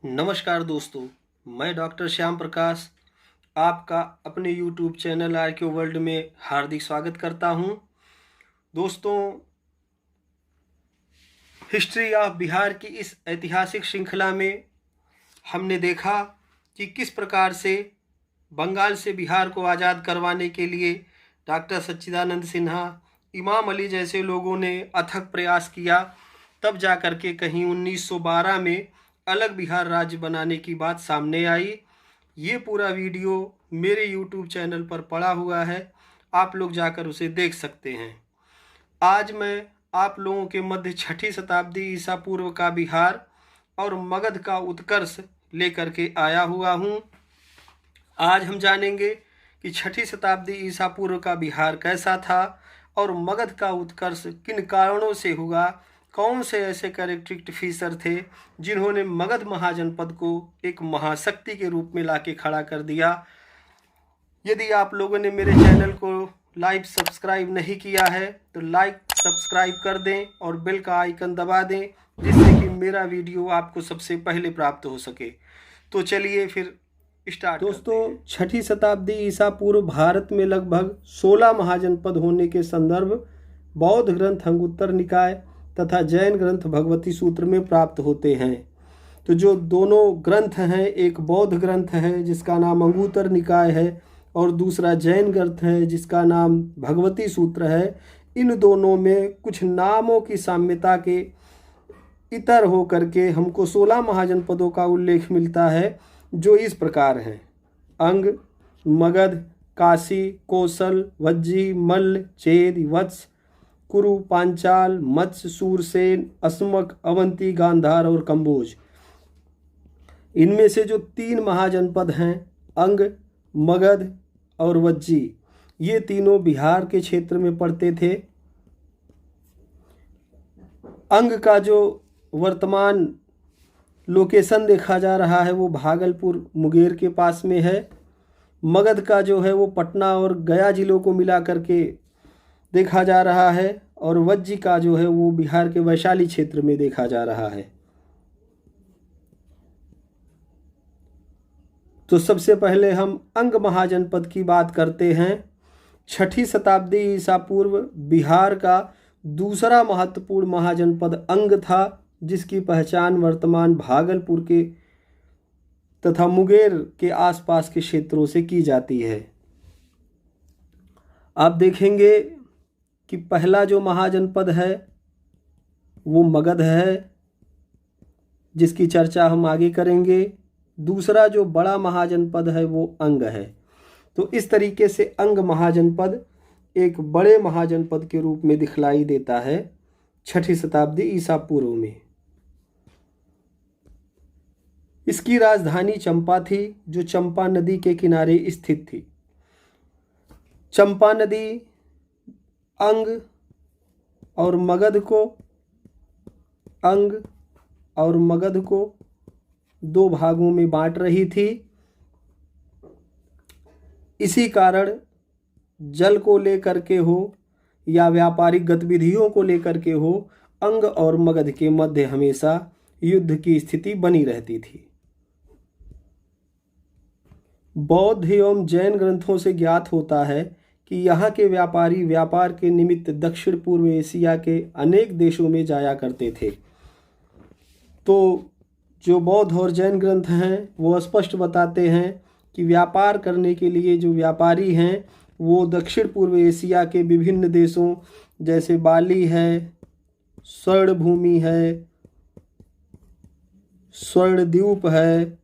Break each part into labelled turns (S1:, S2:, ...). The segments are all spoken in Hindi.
S1: नमस्कार दोस्तों, मैं डॉक्टर श्याम प्रकाश आपका अपने यूट्यूब चैनल आरके वर्ल्ड में हार्दिक स्वागत करता हूं। दोस्तों, हिस्ट्री ऑफ बिहार की इस ऐतिहासिक श्रृंखला में हमने देखा कि किस प्रकार से बंगाल से बिहार को आज़ाद करवाने के लिए डॉक्टर सच्चिदानंद सिन्हा, इमाम अली जैसे लोगों ने अथक प्रयास किया। तब जा कर के कहीं 1912 में अलग बिहार राज्य बनाने की बात सामने आई। ये पूरा वीडियो मेरे यूट्यूब चैनल पर पड़ा हुआ है, आप लोग जाकर उसे देख सकते हैं। आज मैं आप लोगों के मध्य 6ठी शताब्दी ईसा पूर्व का बिहार और मगध का उत्कर्ष लेकर के आया हुआ हूँ। आज हम जानेंगे कि 6ठी शताब्दी ईसा पूर्व का बिहार कैसा था और मगध का उत्कर्ष किन कारणों से हुआ। कौन से ऐसे कैरेक्टरिस्टिक फीचर थे जिन्होंने मगध महाजनपद को एक महाशक्ति के रूप में लाके खड़ा कर दिया। यदि आप लोगों ने मेरे चैनल को लाइक सब्सक्राइब नहीं किया है तो लाइक सब्सक्राइब कर दें और बेल का आइकन दबा दें, जिससे कि मेरा वीडियो आपको सबसे पहले प्राप्त हो सके। तो चलिए फिर स्टार्ट। दोस्तों, 6ठी शताब्दी ईसा पूर्व भारत में लगभग 16 महाजनपद होने के संदर्भ बौद्ध ग्रंथ अंगुत्तर निकाय तथा जैन ग्रंथ भगवती सूत्र में प्राप्त होते हैं। तो जो दोनों ग्रंथ हैं, एक बौद्ध ग्रंथ है जिसका नाम अंगुत्तर निकाय है और दूसरा जैन ग्रंथ है जिसका नाम भगवती सूत्र है। इन दोनों में कुछ नामों की साम्यता के इतर हो करके हमको 16 महाजनपदों का उल्लेख मिलता है, जो इस प्रकार हैं: अंग, मगध, काशी, कौशल, वज्जी, मल्ल, चेद, वत्स, कुरु, पांचाल, मत्स्य, सूरसेन, अस्मक, अवंती, गांधार और कंबोज। इनमें से जो 3 महाजनपद हैं, अंग, मगध और वज्जी, ये तीनों बिहार के क्षेत्र में पड़ते थे। अंग का जो वर्तमान लोकेशन देखा जा रहा है वो भागलपुर मुंगेर के पास में है। मगध का जो है वो पटना और गया जिलों को मिला करके देखा जा रहा है और वज्जी का जो है वो बिहार के वैशाली क्षेत्र में देखा जा रहा है। तो सबसे पहले हम अंग महाजनपद की बात करते हैं। 6ठी शताब्दी ईसा पूर्व बिहार का दूसरा महत्वपूर्ण महाजनपद अंग था, जिसकी पहचान वर्तमान भागलपुर के तथा मुंगेर के आसपास के क्षेत्रों से की जाती है। आप देखेंगे कि पहला जो महाजनपद है वो मगध है, जिसकी चर्चा हम आगे करेंगे। दूसरा जो बड़ा महाजनपद है वो अंग है। तो इस तरीके से अंग महाजनपद एक बड़े महाजनपद के रूप में दिखलाई देता है 6ठी शताब्दी ईसा पूर्व में। इसकी राजधानी चंपा थी, जो चंपा नदी के किनारे स्थित थी। चंपा नदी अंग और मगध को 2 भागों में बांट रही थी। इसी कारण जल को लेकर के हो या व्यापारिक गतिविधियों को लेकर के हो, अंग और मगध के मध्य हमेशा युद्ध की स्थिति बनी रहती थी। बौद्ध एवं जैन ग्रंथों से ज्ञात होता है कि यहाँ के व्यापारी व्यापार के निमित्त दक्षिण पूर्व एशिया के अनेक देशों में जाया करते थे। तो जो बौद्ध और जैन ग्रंथ हैं वो स्पष्ट बताते हैं कि व्यापार करने के लिए जो व्यापारी हैं वो दक्षिण पूर्व एशिया के विभिन्न देशों जैसे बाली है, स्वर्णभूमि है, स्वर्णद्वीप है,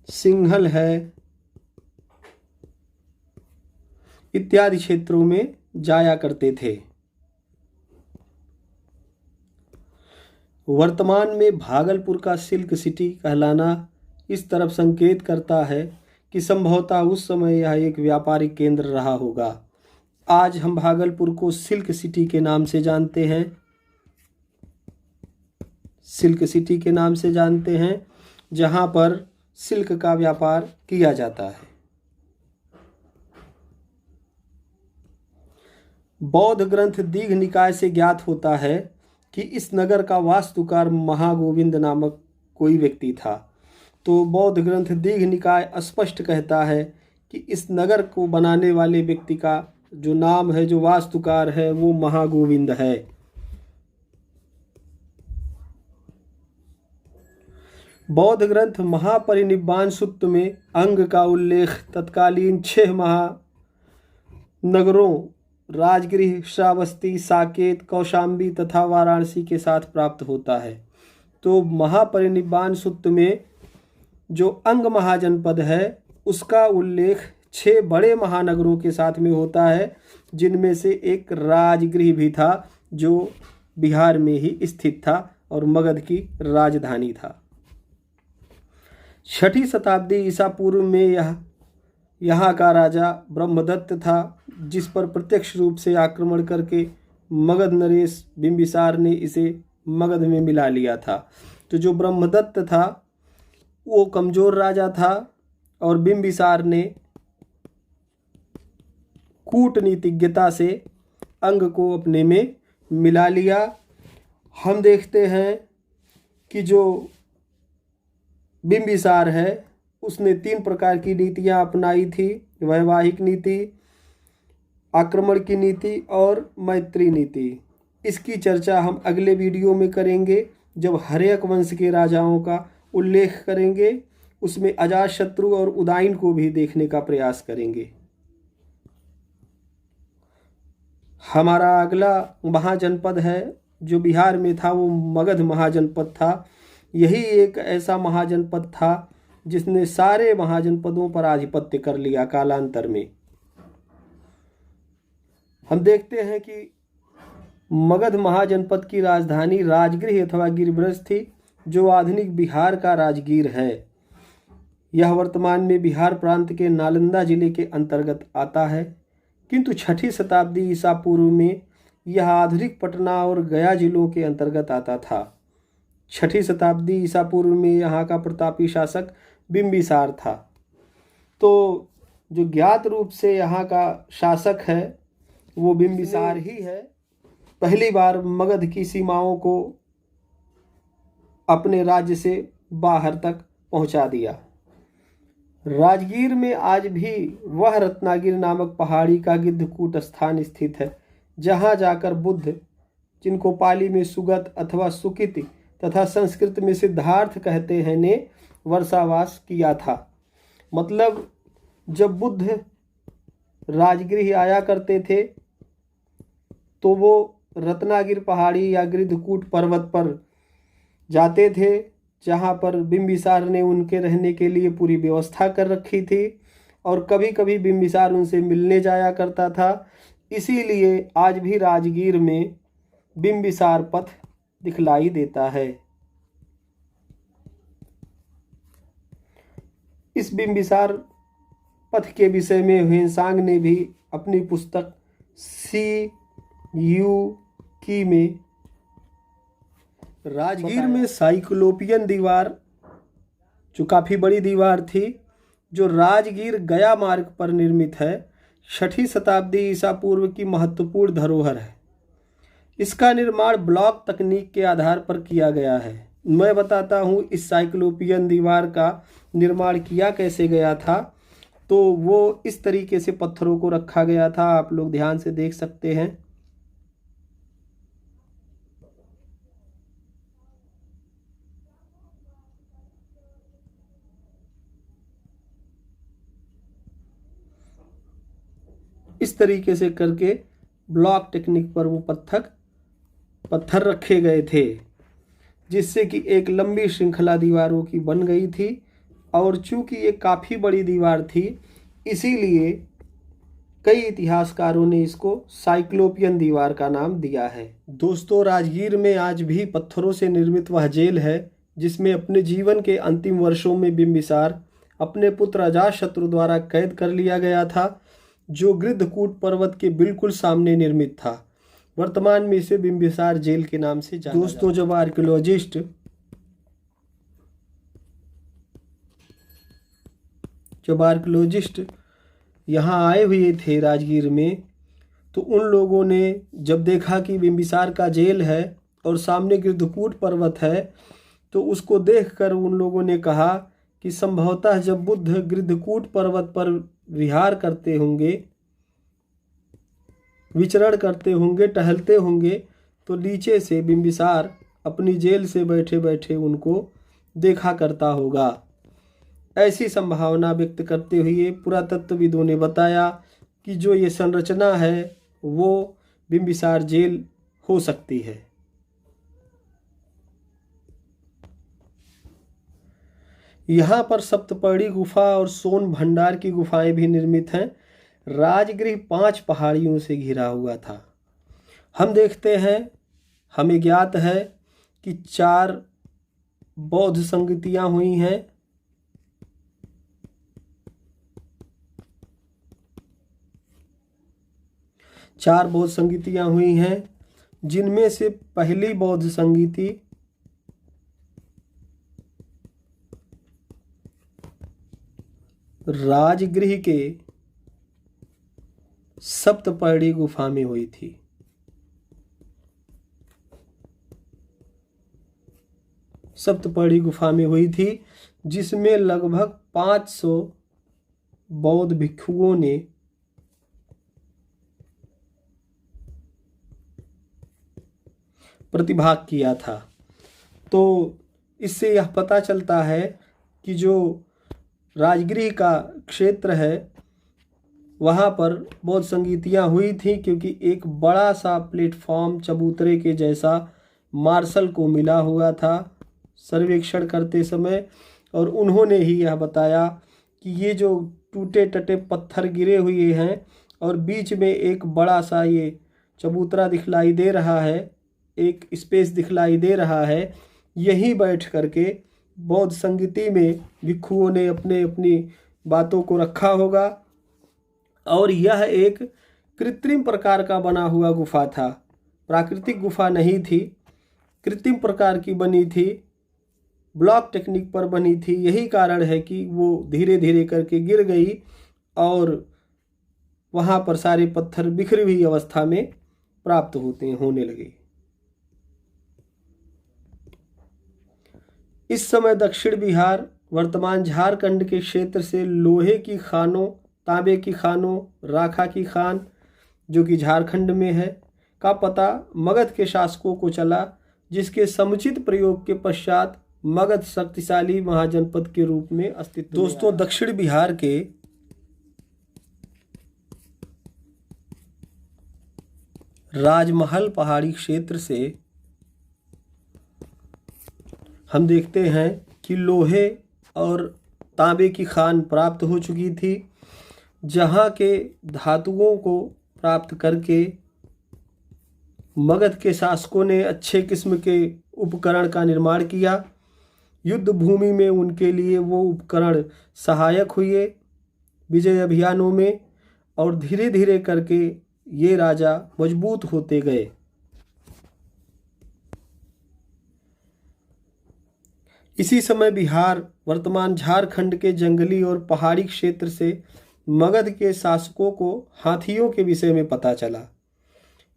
S1: सिंहल है, इत्यादि क्षेत्रों में जाया करते थे। वर्तमान में भागलपुर का सिल्क सिटी कहलाना इस तरफ संकेत करता है कि संभवतः उस समय यह एक व्यापारिक केंद्र रहा होगा। आज हम भागलपुर को सिल्क सिटी के नाम से जानते हैं। सिल्क सिटी के नाम से जानते हैं, जहां पर सिल्क का व्यापार किया जाता है। बौद्ध ग्रंथ दीघ निकाय से ज्ञात होता है कि इस नगर का वास्तुकार महागोविंद नामक कोई व्यक्ति था। तो बौद्ध ग्रंथ दीघ निकाय स्पष्ट कहता है कि इस नगर को बनाने वाले व्यक्ति का जो नाम है, जो वास्तुकार है, वो महागोविंद है। बौद्ध ग्रंथ महापरिनिब्बाण सूत्र में अंग का उल्लेख तत्कालीन 6 महानगरों राजगृह, श्रावस्ती, साकेत, कौशाम्बी तथा वाराणसी के साथ प्राप्त होता है। तो महापरिनिब्बाण सूत्र में जो अंग महाजनपद है उसका उल्लेख 6 बड़े महानगरों के साथ में होता है, जिनमें से एक राजगृह भी था जो बिहार में ही स्थित था और मगध की राजधानी था। 6ठी शताब्दी ईसा पूर्व में यहाँ का राजा ब्रह्मदत्त था, जिस पर प्रत्यक्ष रूप से आक्रमण करके मगध नरेश बिंबिसार ने इसे मगध में मिला लिया था। तो जो ब्रह्मदत्त था वो कमज़ोर राजा था और बिंबिसार ने कूटनीतिज्ञता से अंग को अपने में मिला लिया। हम देखते हैं कि जो बिंबिसार है उसने 3 प्रकार की नीतियां अपनाई थी: वैवाहिक नीति, आक्रमण की नीति और मैत्री नीति। इसकी चर्चा हम अगले वीडियो में करेंगे, जब हर्यक वंश के राजाओं का उल्लेख करेंगे। उसमें अजातशत्रु और उदयन को भी देखने का प्रयास करेंगे। हमारा अगला महाजनपद है जो बिहार में था, वो मगध महाजनपद था। यही एक ऐसा महाजनपद था जिसने सारे महाजनपदों पर आधिपत्य कर लिया कालांतर में। हम देखते हैं कि मगध महाजनपद की राजधानी राजगृह अथवा गिरिब्रज थी, जो आधुनिक बिहार का राजगीर है। यह वर्तमान में बिहार प्रांत के नालंदा जिले के अंतर्गत आता है, किंतु 6ठी शताब्दी ईसा पूर्व में यह आधुनिक पटना और गया जिलों के अंतर्गत आता था। 6ठी शताब्दी ईसा पूर्व में यहाँ का प्रतापी शासक बिंबिसार था। तो जो ज्ञात रूप से यहाँ का शासक है वो बिंबिसार ही है। पहली बार मगध की सीमाओं को अपने राज्य से बाहर तक पहुँचा दिया। राजगीर में आज भी वह रत्नागिर नामक पहाड़ी का गिद्धकूट स्थान स्थित है, जहाँ जाकर बुद्ध, जिनको पाली में सुगत अथवा सुकित तथा संस्कृत में सिद्धार्थ कहते हैं, ने वर्षावास किया था। मतलब जब बुद्ध राजगृह आया करते थे तो वो रत्नागिर पहाड़ी या गिद्धकूट पर्वत पर जाते थे, जहाँ पर बिंबिसार ने उनके रहने के लिए पूरी व्यवस्था कर रखी थी और कभी कभी बिंबिसार उनसे मिलने जाया करता था। इसीलिए आज भी राजगीर में बिंबिसार पथ दिखलाई देता है। इस बिंबिसार पथ के विषय में ह्वेनसांग ने भी अपनी पुस्तक CU की में राजगीर में साइक्लोपियन दीवार, जो काफ़ी बड़ी दीवार थी, जो राजगीर गया मार्ग पर निर्मित है, 6ठी शताब्दी ईसा पूर्व की महत्वपूर्ण धरोहर है। इसका निर्माण ब्लॉक तकनीक के आधार पर किया गया है। मैं बताता हूँ इस साइक्लोपियन दीवार का निर्माण किया कैसे गया था। तो वो इस तरीके से पत्थरों को रखा गया था, आप लोग ध्यान से देख सकते हैं। इस तरीके से करके ब्लॉक टेक्निक पर वो पत्थर रखे गए थे, जिससे कि एक लंबी श्रृंखला दीवारों की बन गई थी। और चूंकि ये काफ़ी बड़ी दीवार थी, इसीलिए कई इतिहासकारों ने इसको साइक्लोपियन दीवार का नाम दिया है। दोस्तों, राजगीर में आज भी पत्थरों से निर्मित वह जेल है जिसमें अपने जीवन के अंतिम वर्षों में बिंबिसार अपने पुत्र अजातशत्रु द्वारा कैद कर लिया गया था, जो गिद्धकूट पर्वत के बिल्कुल सामने निर्मित था। वर्तमान में इसे बिंबिसार जेल के नाम से जाना जाता है। दोस्तों, जब आर्कियोलॉजिस्ट यहाँ आए हुए थे राजगीर में, तो उन लोगों ने जब देखा कि बिंबिसार का जेल है और सामने गृद्धकूट पर्वत है, तो उसको देखकर उन लोगों ने कहा कि संभवतः जब बुद्ध गृद्धकूट पर्वत पर विहार करते होंगे, विचरण करते होंगे, टहलते होंगे, तो नीचे से बिंबिसार अपनी जेल से बैठे बैठे उनको देखा करता होगा। ऐसी संभावना व्यक्त करते हुए पुरातत्वविदों ने बताया कि जो ये संरचना है वो बिंबिसार जेल हो सकती है। यहाँ पर सप्तपर्णी गुफा और सोन भंडार की गुफाएं भी निर्मित हैं। राजगृह 5 पहाड़ियों से घिरा हुआ था। हम देखते हैं, हमें ज्ञात है कि 4 बौद्ध संगतियां हुई हैं। चार बौद्ध संगीतियां हुई हैं, जिनमें से पहली बौद्ध संगीति राजगृह के सप्तपर्णी गुफा में हुई थी। सप्तपर्णी गुफा में हुई थी, जिसमें लगभग 500 बौद्ध भिक्षुओं ने प्रतिभाग किया था। तो इससे यह पता चलता है कि जो राजगृह का क्षेत्र है वहाँ पर बौद्ध संगीतियाँ हुई थी, क्योंकि एक बड़ा सा प्लेटफॉर्म चबूतरे के जैसा मार्शल को मिला हुआ था सर्वेक्षण करते समय, और उन्होंने ही यह बताया कि ये जो टूटे टटे पत्थर गिरे हुए हैं और बीच में एक बड़ा सा ये चबूतरा दिखलाई दे रहा है, एक स्पेस दिखलाई दे रहा है, यहीं बैठ करके बौद्ध संगीति में भिक्षुओं ने अपने अपनी बातों को रखा होगा। और यह एक कृत्रिम प्रकार का बना हुआ गुफा था, प्राकृतिक गुफा नहीं थी, कृत्रिम प्रकार की बनी थी, ब्लॉक टेक्निक पर बनी थी। यही कारण है कि वो धीरे धीरे करके गिर गई और वहाँ पर सारे पत्थर बिखरी हुई अवस्था में प्राप्त होने लगे। इस समय दक्षिण बिहार वर्तमान झारखंड के क्षेत्र से लोहे की खानों, तांबे की खानों, राखा की खान जो कि झारखंड में है का पता मगध के शासकों को चला, जिसके समुचित प्रयोग के पश्चात मगध शक्तिशाली महाजनपद के रूप में अस्तित्व में आया। दोस्तों, दक्षिण बिहार के राजमहल पहाड़ी क्षेत्र से हम देखते हैं कि लोहे और तांबे की खान प्राप्त हो चुकी थी, जहाँ के धातुओं को प्राप्त करके मगध के शासकों ने अच्छे किस्म के उपकरण का निर्माण किया। युद्ध भूमि में उनके लिए वो उपकरण सहायक हुए विजय अभियानों में, और धीरे धीरे करके ये राजा मजबूत होते गए। इसी समय बिहार वर्तमान झारखंड के जंगली और पहाड़ी क्षेत्र से मगध के शासकों को हाथियों के विषय में पता चला।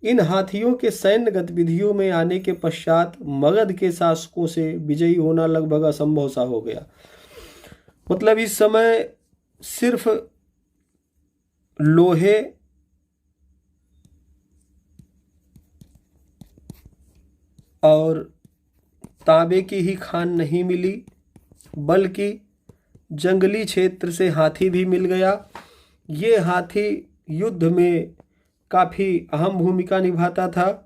S1: इन हाथियों के सैन्य गतिविधियों में आने के पश्चात मगध के शासकों से विजयी होना लगभग असंभव सा हो गया। मतलब इस समय सिर्फ लोहे और तांबे की ही खान नहीं मिली, बल्कि जंगली क्षेत्र से हाथी भी मिल गया। ये हाथी युद्ध में काफ़ी अहम भूमिका निभाता था।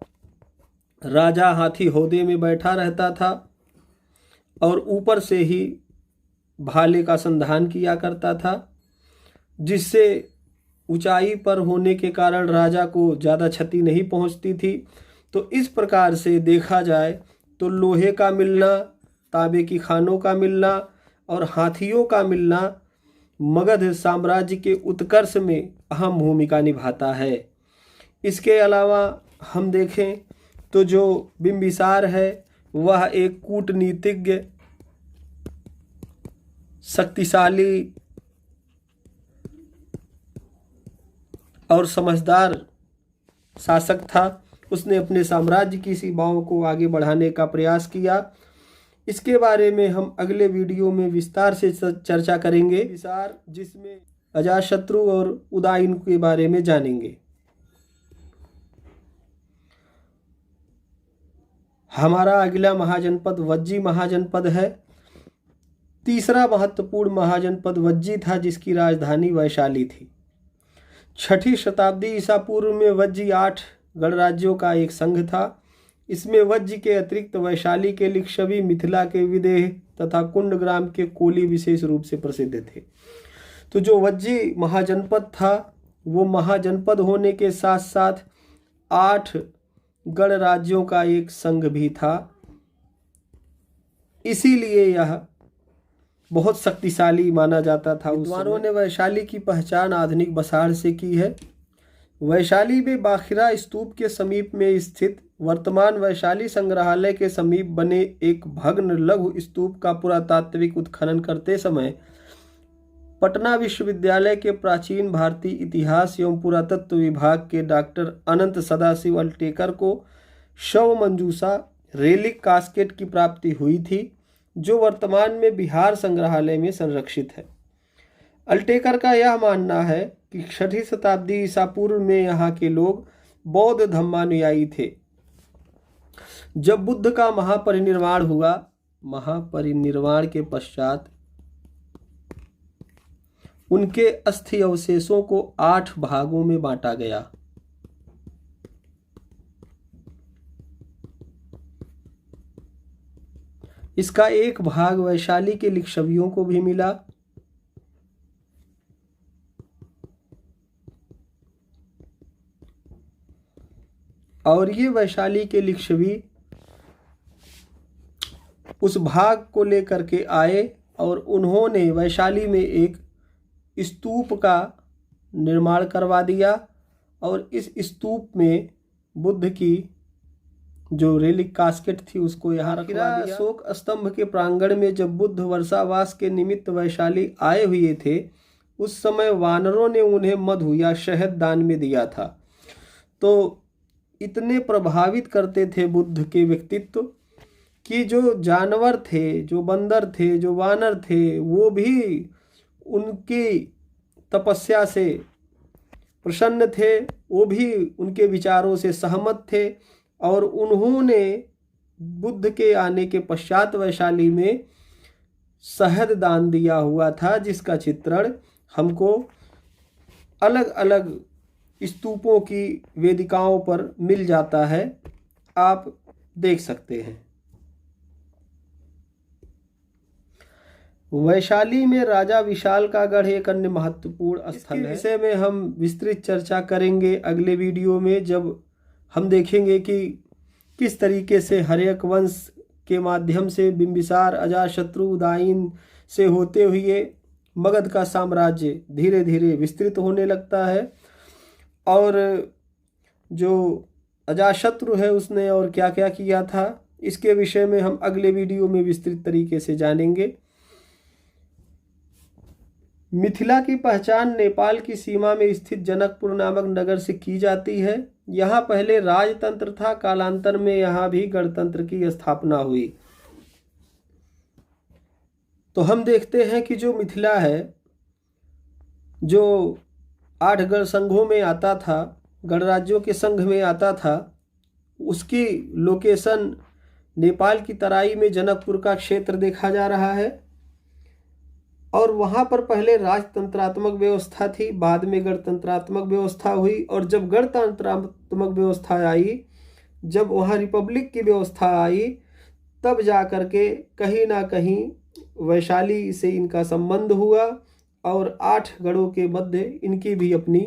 S1: राजा हाथी हौदे में बैठा रहता था और ऊपर से ही भाले का संधान किया करता था, जिससे ऊंचाई पर होने के कारण राजा को ज़्यादा क्षति नहीं पहुंचती थी। तो इस प्रकार से देखा जाए तो लोहे का मिलना, तांबे की खानों का मिलना और हाथियों का मिलना मगध साम्राज्य के उत्कर्ष में अहम भूमिका निभाता है। इसके अलावा हम देखें तो जो बिंबिसार है वह एक कूटनीतिज्ञ, शक्तिशाली और समझदार शासक था, उसने अपने साम्राज्य की सीमाओं को आगे बढ़ाने का प्रयास किया। इसके बारे में हम अगले वीडियो में विस्तार से चर्चा करेंगे, जिसमें अजातशत्रु और उदयन के बारे में जानेंगे। हमारा अगला महाजनपद वज्जी महाजनपद है। तीसरा महत्वपूर्ण महाजनपद वज्जी था, जिसकी राजधानी वैशाली थी। 6ठी शताब्दी ईसा पूर्व में वज्जी 8 गणराज्यों का एक संघ था। इसमें वज्जी के अतिरिक्त वैशाली के लिच्छवी, मिथिला के विदेह तथा कुंडग्राम के कोली विशेष रूप से प्रसिद्ध थे। तो जो वज्जी महाजनपद था वो महाजनपद होने के साथ साथ 8 गणराज्यों का एक संघ भी था। इसीलिए यह बहुत शक्तिशाली माना जाता था। विद्वानों ने वैशाली की पहचान आधुनिक बसाड़ से की है। वैशाली में बाखिरा स्तूप के समीप में स्थित वर्तमान वैशाली संग्रहालय के समीप बने एक भग्न लघु स्तूप का पुरातात्विक उत्खनन करते समय पटना विश्वविद्यालय के प्राचीन भारतीय इतिहास एवं पुरातत्व विभाग के डॉक्टर अनंत सदाशिव अल्टेकर को शव मंजूषा रेलिक कास्केट की प्राप्ति हुई थी, जो वर्तमान में बिहार संग्रहालय में संरक्षित है। अल्टेकर का यह मानना है कि 6ठी शताब्दी ईसा पूर्व में यहाँ के लोग बौद्ध धम्मानुयायी थे। जब बुद्ध का महापरिनिर्वाण हुआ, महापरिनिर्वाण के पश्चात उनके अस्थि अवशेषों को 8 भागों में बांटा गया। इसका एक भाग वैशाली के लिच्छवियों को भी मिला। और ये वैशाली के लिच्छवी उस भाग को लेकर के आए और उन्होंने वैशाली में एक स्तूप का निर्माण करवा दिया और इस स्तूप में बुद्ध की जो रेलिक कास्केट थी उसको यहाँ रखवा दिया। अशोक स्तंभ के प्रांगण में जब बुद्ध वर्षावास के निमित्त वैशाली आए हुए थे, उस समय वानरों ने उन्हें मधु या शहद दान में दिया था। तो इतने प्रभावित करते थे बुद्ध के व्यक्तित्व कि जो जानवर थे, जो बंदर थे, जो वानर थे, वो भी उनकी तपस्या से प्रसन्न थे, वो भी उनके विचारों से सहमत थे। और उन्होंने बुद्ध के आने के पश्चात वैशाली में शहद दान दिया हुआ था, जिसका चित्रण हमको अलग अलग स्तूपों की वेदिकाओं पर मिल जाता है, आप देख सकते हैं। वैशाली में राजा विशाल का गढ़ एक अन्य महत्वपूर्ण स्थल है। इस में हम विस्तृत चर्चा करेंगे अगले वीडियो में, जब हम देखेंगे कि किस तरीके से हर्यक वंश के माध्यम से बिंबिसार, अजातशत्रु, उदयन से होते हुए मगध का साम्राज्य धीरे धीरे विस्तृत होने लगता है। और जो अजातशत्रु है उसने और क्या क्या किया था, इसके विषय में हम अगले वीडियो में विस्तृत तरीके से जानेंगे। मिथिला की पहचान नेपाल की सीमा में स्थित जनकपुर नामक नगर से की जाती है। यहाँ पहले राजतंत्र था, कालांतर में यहाँ भी गणतंत्र की स्थापना हुई। तो हम देखते हैं कि जो मिथिला है, जो 8 गण संघों में आता था, गणराज्यों के संघ में आता था, उसकी लोकेशन नेपाल की तराई में जनकपुर का क्षेत्र देखा जा रहा है। और वहाँ पर पहले राजतंत्रात्मक व्यवस्था थी, बाद में गणतंत्रात्मक व्यवस्था हुई। और जब गणतंत्रात्मक व्यवस्था आई, जब वहाँ रिपब्लिक की व्यवस्था आई, तब जा कर के कहीं ना कहीं वैशाली से इनका संबंध हुआ और 8 गणों के मध्य इनकी भी अपनी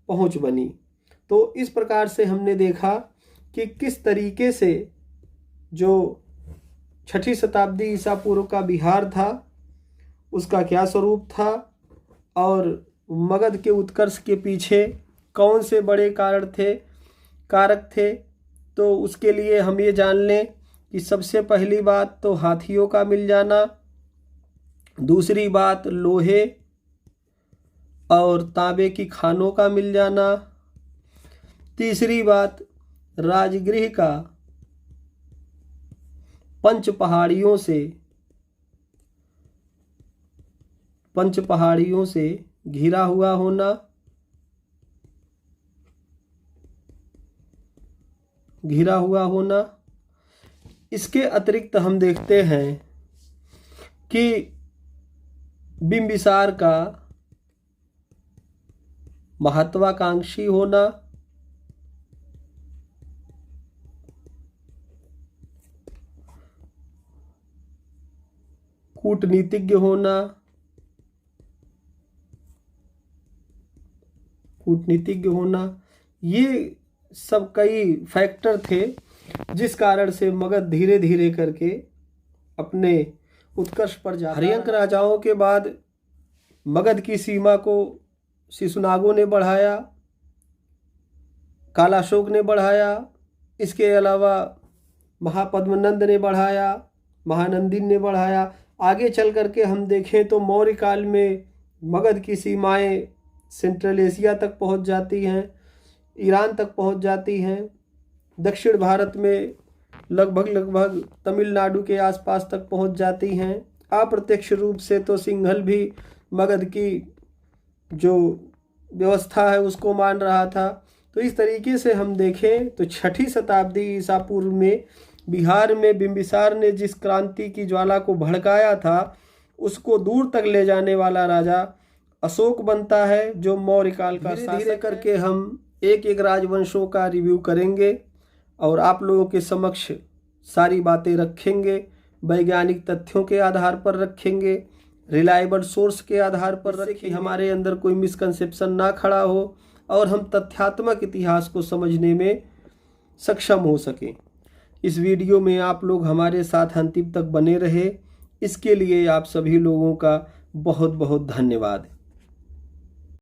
S1: पहुँच बनी। तो इस प्रकार से हमने देखा कि किस तरीके से जो 6ठी शताब्दी ईसा पूर्व का बिहार था उसका क्या स्वरूप था और मगध के उत्कर्ष के पीछे कौन से बड़े कारक थे। तो उसके लिए हम ये जान लें कि सबसे पहली बात तो हाथियों का मिल जाना, दूसरी बात लोहे और तांबे की खानों का मिल जाना, तीसरी बात राजगृह का पंच पहाड़ियों से घिरा हुआ होना, इसके अतिरिक्त हम देखते हैं कि बिंबिसार का महत्वाकांक्षी होना, कूटनीतिज्ञ होना, ये सब कई फैक्टर थे जिस कारण से मगध धीरे धीरे करके अपने उत्कर्ष पर जा। हर्यंक राजाओं के बाद मगध की सीमा को शिशुनागों ने बढ़ाया, कालाशोक ने बढ़ाया, इसके अलावा महापद्मनंद ने बढ़ाया, महानंदिन ने बढ़ाया। आगे चल करके हम देखें तो मौर्य काल में मगध की सीमाएं सेंट्रल एशिया तक पहुंच जाती हैं, ईरान तक पहुंच जाती हैं, दक्षिण भारत में लगभग तमिलनाडु के आसपास तक पहुंच जाती हैं। अप्रत्यक्ष रूप से तो सिंहल भी मगध की जो व्यवस्था है उसको मान रहा था। तो इस तरीके से हम देखें तो 6ठी शताब्दी ईसा पूर्व में बिहार में बिंबिसार ने जिस क्रांति की ज्वाला को भड़काया था उसको दूर तक ले जाने वाला राजा अशोक बनता है, जो मौर्य काल का शासक। धीरे करके हम एक एक राजवंशों का रिव्यू करेंगे और आप लोगों के समक्ष सारी बातें रखेंगे, वैज्ञानिक तथ्यों के आधार पर रखेंगे, रिलायबल सोर्स के आधार पर रखें, हमारे अंदर कोई मिसकंसेप्शन ना खड़ा हो और हम तथ्यात्मक इतिहास को समझने में सक्षम हो सकें। इस वीडियो में आप लोग हमारे साथ अंतिम तक बने रहे, इसके लिए आप सभी लोगों का बहुत बहुत धन्यवाद।